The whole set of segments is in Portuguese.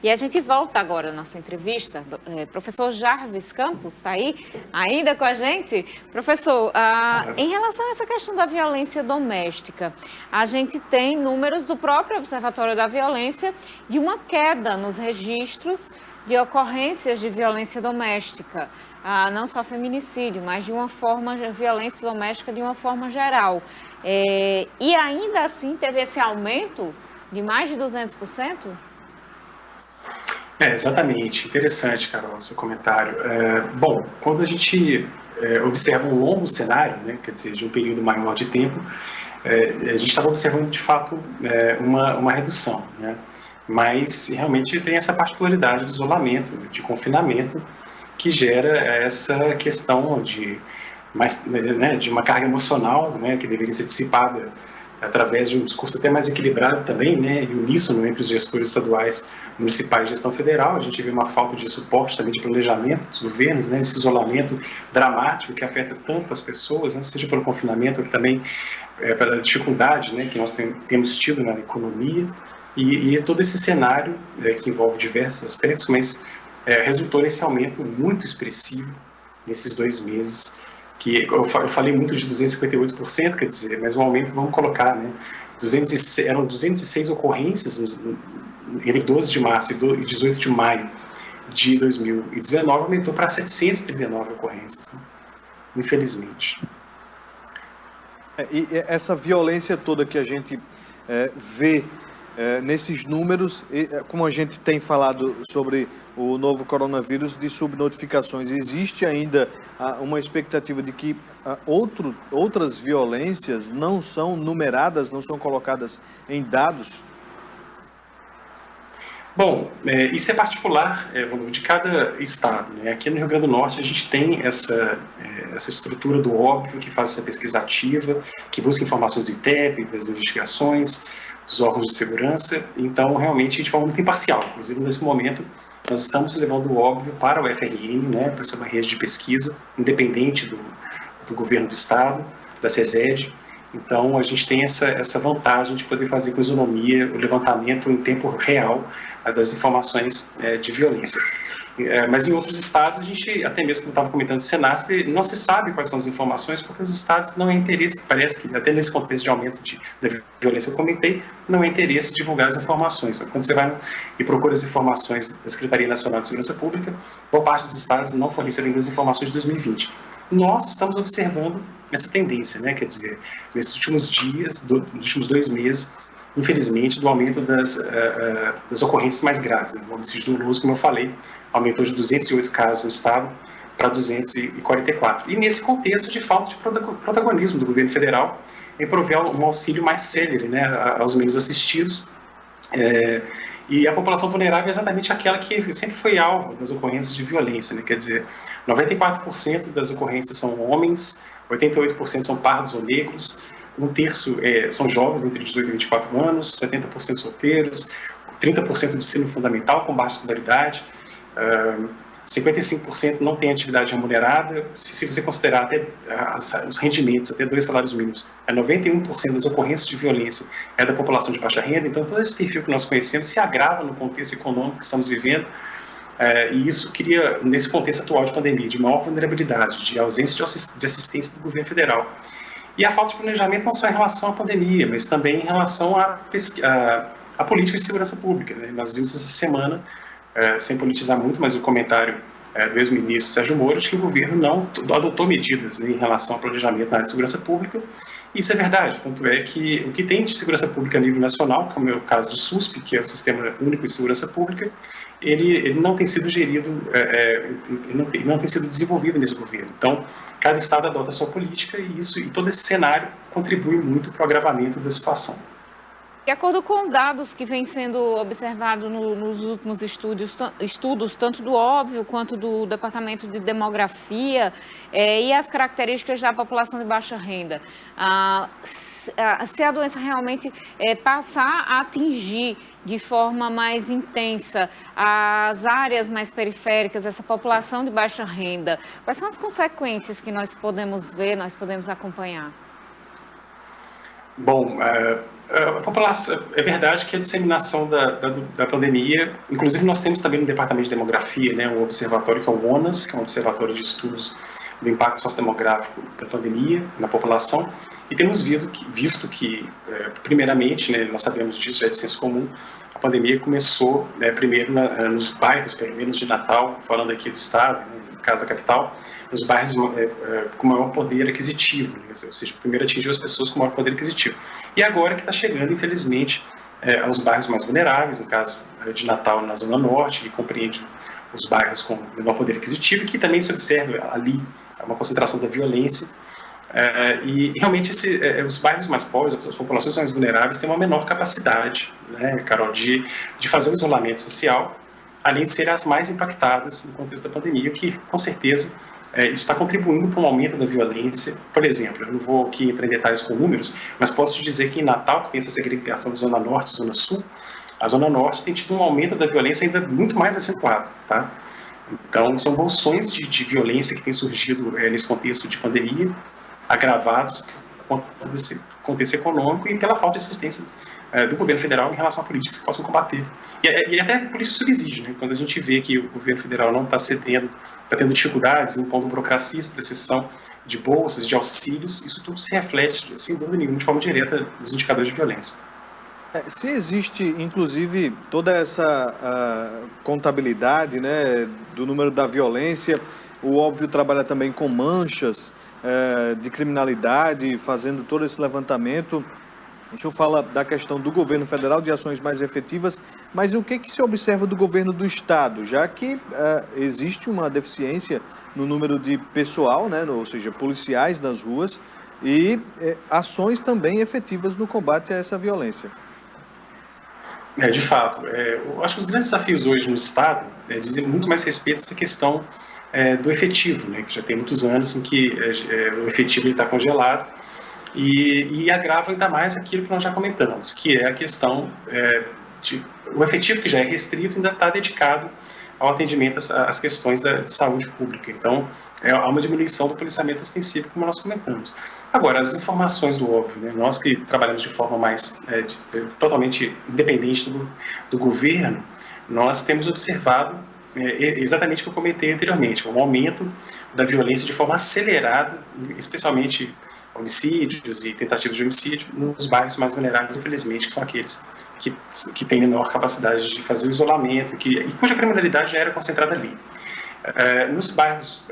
E a gente volta agora à nossa entrevista. Professor Jarvis Campos está aí ainda com a gente. Professor, em relação a essa questão da violência doméstica, a gente tem números do próprio Observatório da Violência de uma queda nos registros de ocorrências de violência doméstica. Não só feminicídio, mas de violência doméstica de uma forma geral. E ainda assim teve esse aumento de mais de 200%? Exatamente. Interessante, Carol, seu comentário. Bom, quando a gente observa um longo cenário, né, quer dizer, de um período maior de tempo, a gente estava observando, de fato, uma redução, né? Mas realmente tem essa particularidade do isolamento, de confinamento, que gera essa questão de uma carga emocional, né, que deveria ser dissipada através de um discurso até mais equilibrado também, né, e uníssono entre os gestores estaduais, municipais e gestão federal. A gente vê uma falta de suporte também, de planejamento dos governos, né, esse isolamento dramático que afeta tanto as pessoas, né, seja pelo confinamento, ou também pela dificuldade, né, que nós temos tido na economia, e todo esse cenário que envolve diversos aspectos, mas resultou nesse aumento muito expressivo nesses 2 meses, que eu falei muito de 258%, quer dizer, mas o aumento, vamos colocar, né, eram 206 ocorrências entre 12 de março e 18 de maio de 2019, aumentou para 739 ocorrências, né? Infelizmente. E essa violência toda que a gente vê nesses números, como a gente tem falado sobre o novo coronavírus, de subnotificações, existe ainda uma expectativa de que outras violências não são numeradas, não são colocadas em dados? Bom, isso é particular de cada estado, né? Aqui no Rio Grande do Norte a gente tem essa estrutura do óbvio, que faz essa pesquisa ativa, que busca informações do ITEP, das investigações, dos órgãos de segurança. Então, realmente, de forma muito imparcial. Inclusive, nesse momento, nós estamos levando o óbvio para o FRN, né, para ser uma rede de pesquisa independente do governo do estado, da CESED. Então, a gente tem essa vantagem de poder fazer com isonomia o levantamento em tempo real das informações de violência. Mas em outros estados, a gente, até mesmo como estava comentando, o Senasp, não se sabe quais são as informações, porque os estados não é interesse, parece que até nesse contexto de aumento da violência que eu comentei, não é interesse divulgar as informações. Quando você vai e procura as informações da Secretaria Nacional de Segurança Pública, boa parte dos estados não fornece ainda as informações de 2020. Nós estamos observando essa tendência, né? Quer dizer, nesses últimos dias, nos últimos 2 meses, infelizmente, do aumento das ocorrências mais graves, né? O homicídio doloso, como eu falei, aumentou de 208 casos no estado para 244. E nesse contexto de falta de protagonismo do governo federal em prover um auxílio mais célere, né, aos menos assistidos. E a população vulnerável é exatamente aquela que sempre foi alvo das ocorrências de violência, né? Quer dizer, 94% das ocorrências são homens, 88% são pardos ou negros, 1/3 são jovens entre 18 e 24 anos, 70% solteiros, 30% de ensino fundamental com baixa escolaridade, 55% não tem atividade remunerada. Se você considerar até os rendimentos, até 2 salários mínimos, 91% das ocorrências de violência é da população de baixa renda. Então, todo esse perfil que nós conhecemos se agrava no contexto econômico que estamos vivendo, e isso cria, nesse contexto atual de pandemia, de maior vulnerabilidade, de ausência de assistência do governo federal. E a falta de planejamento não só em relação à pandemia, mas também em relação à política de segurança pública, né? Nós vimos essa semana, sem politizar muito, mas o comentário do ex-ministro Sérgio Moro, de que o governo não adotou medidas, né, em relação ao planejamento na área de segurança pública. Isso é verdade, tanto é que o que tem de segurança pública a nível nacional, como é o caso do SUSP, que é o Sistema Único de Segurança Pública, ele não tem sido gerido, não tem sido desenvolvido nesse governo. Então, cada estado adota a sua política e todo esse cenário contribui muito para o agravamento da situação. De acordo com dados que vêm sendo observados nos últimos estudos, tanto do óbvio quanto do Departamento de Demografia, e as características da população de baixa renda, se a doença realmente passar a atingir de forma mais intensa as áreas mais periféricas, essa população de baixa renda, quais são as consequências que nós podemos ver, nós podemos acompanhar? Bom, A população, é verdade que a disseminação da pandemia, inclusive nós temos também no Departamento de Demografia, né, um observatório que é o ONAS, que é um observatório de estudos do impacto sociodemográfico da pandemia na população, e temos visto que primeiramente, né, nós sabemos disso, já é de senso comum, a pandemia começou primeiro nos bairros, pelo menos de Natal, falando aqui do estado, né, no caso da capital, nos bairros com maior poder aquisitivo, né? Ou seja, primeiro atingiu as pessoas com maior poder aquisitivo. E agora que está chegando, infelizmente, aos bairros mais vulneráveis, no caso de Natal, na Zona Norte, que compreende os bairros com menor poder aquisitivo, e que também se observa ali uma concentração da violência. E realmente os bairros mais pobres, as populações mais vulneráveis, têm uma menor capacidade, né, Carol, de fazer um isolamento social, além de serem as mais impactadas no contexto da pandemia, o que, com certeza, isso está contribuindo para um aumento da violência. Por exemplo, eu não vou aqui entrar em detalhes com números, mas posso te dizer que em Natal, que tem essa segregação de Zona Norte e Zona Sul, a Zona Norte tem tido um aumento da violência ainda muito mais acentuado, tá? Então, são bolsões de violência que têm surgido nesse contexto de pandemia, agravados por conta desse contexto econômico e pela falta de assistência do governo federal em relação a políticas que possam combater. E até por isso o subsídio, né? Quando a gente vê que o governo federal não está cedendo, está tendo dificuldades, impondo burocracias para exceção de bolsas, de auxílios, isso tudo se reflete, sem dúvida nenhuma, de forma direta nos indicadores de violência. Se existe, inclusive, toda essa contabilidade, né, do número da violência, o óbvio trabalha também com manchas de criminalidade, fazendo todo esse levantamento. O senhor fala da questão do governo federal, de ações mais efetivas, mas o que se observa do governo do estado, já que existe uma deficiência no número de pessoal, né, ou seja, policiais nas ruas, e ações também efetivas no combate a essa violência? De fato, eu acho que os grandes desafios hoje no estado dizem muito mais respeito a essa questão do efetivo, né, que já tem muitos anos em que o efetivo está congelado, e agrava ainda mais aquilo que nós já comentamos, que é a questão o efetivo que já é restrito ainda está dedicado ao atendimento às questões de saúde pública. Então, há uma diminuição do policiamento ostensivo, como nós comentamos. Agora, as informações do óbvio, né, nós que trabalhamos de forma mais totalmente independente do governo, nós temos observado exatamente o que eu comentei anteriormente, um aumento da violência de forma acelerada, especialmente homicídios e tentativas de homicídio nos bairros mais vulneráveis, infelizmente, que são aqueles que têm menor capacidade de fazer o isolamento e cuja criminalidade já era concentrada ali. Nos bairros,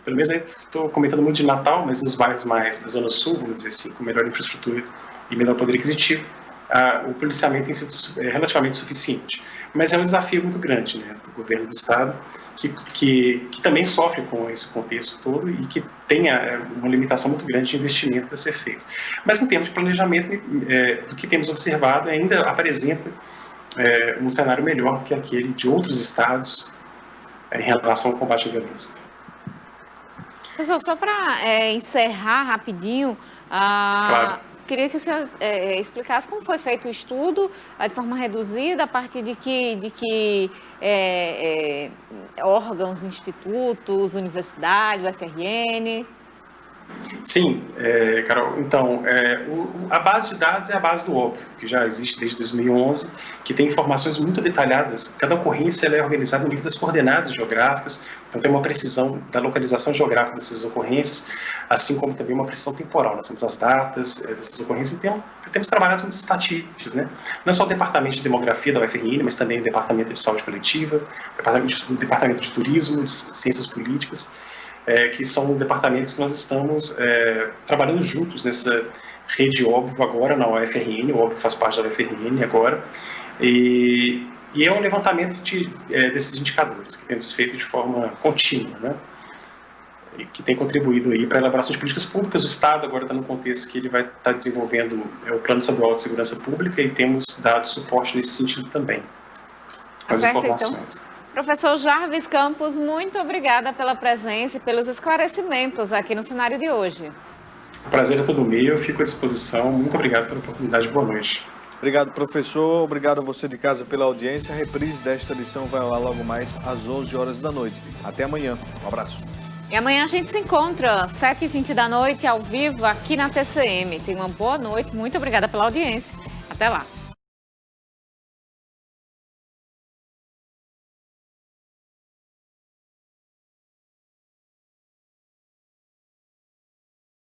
pelo menos estou comentando muito de Natal, mas nos bairros mais da Zona Sul, vamos dizer assim, com melhor infraestrutura e menor poder aquisitivo, o policiamento tem sido relativamente suficiente. Mas é um desafio muito grande, né, do governo do estado, que também sofre com esse contexto todo e que tem uma limitação muito grande de investimento para ser feito. Mas em termos de planejamento, do que temos observado, ainda apresenta um cenário melhor do que aquele de outros estados em relação ao combate à violência. Professor, só para encerrar rapidinho, Claro. Queria que o senhor explicasse como foi feito o estudo, de forma reduzida, a partir de que órgãos, institutos, universidade, UFRN? Sim, Carol. Então, a base de dados é a base do óbvio, que já existe desde 2011, que tem informações muito detalhadas. Cada ocorrência ela é organizada no nível das coordenadas geográficas, então tem uma precisão da localização geográfica dessas ocorrências, assim como também uma precisão temporal. Nós temos as datas dessas ocorrências e temos trabalhado com as estatísticas, né? Não só o Departamento de Demografia da UFRN, mas também o Departamento de Saúde Coletiva, o Departamento de Turismo, de Ciências Políticas, que são departamentos que nós estamos trabalhando juntos nessa rede óbvio agora na UFRN, o óbvio faz parte da UFRN agora, e é um levantamento desses indicadores que temos feito de forma contínua, né? E que tem contribuído aí para a elaboração de políticas públicas. O Estado agora está no contexto que ele vai estar desenvolvendo o Plano Estadual de Segurança Pública e temos dado suporte nesse sentido também, com as informações. Então. Professor Jarvis Campos, muito obrigada pela presença e pelos esclarecimentos aqui no cenário de hoje. O prazer é todo meu, eu fico à disposição. Muito obrigado pela oportunidade, boa noite. Obrigado, professor. Obrigado a você de casa pela audiência. A reprise desta edição vai lá logo mais às 11 horas da noite. Até amanhã. Um abraço. E amanhã a gente se encontra, 7h20 da noite, ao vivo, aqui na TCM. Tenha uma boa noite, muito obrigada pela audiência. Até lá.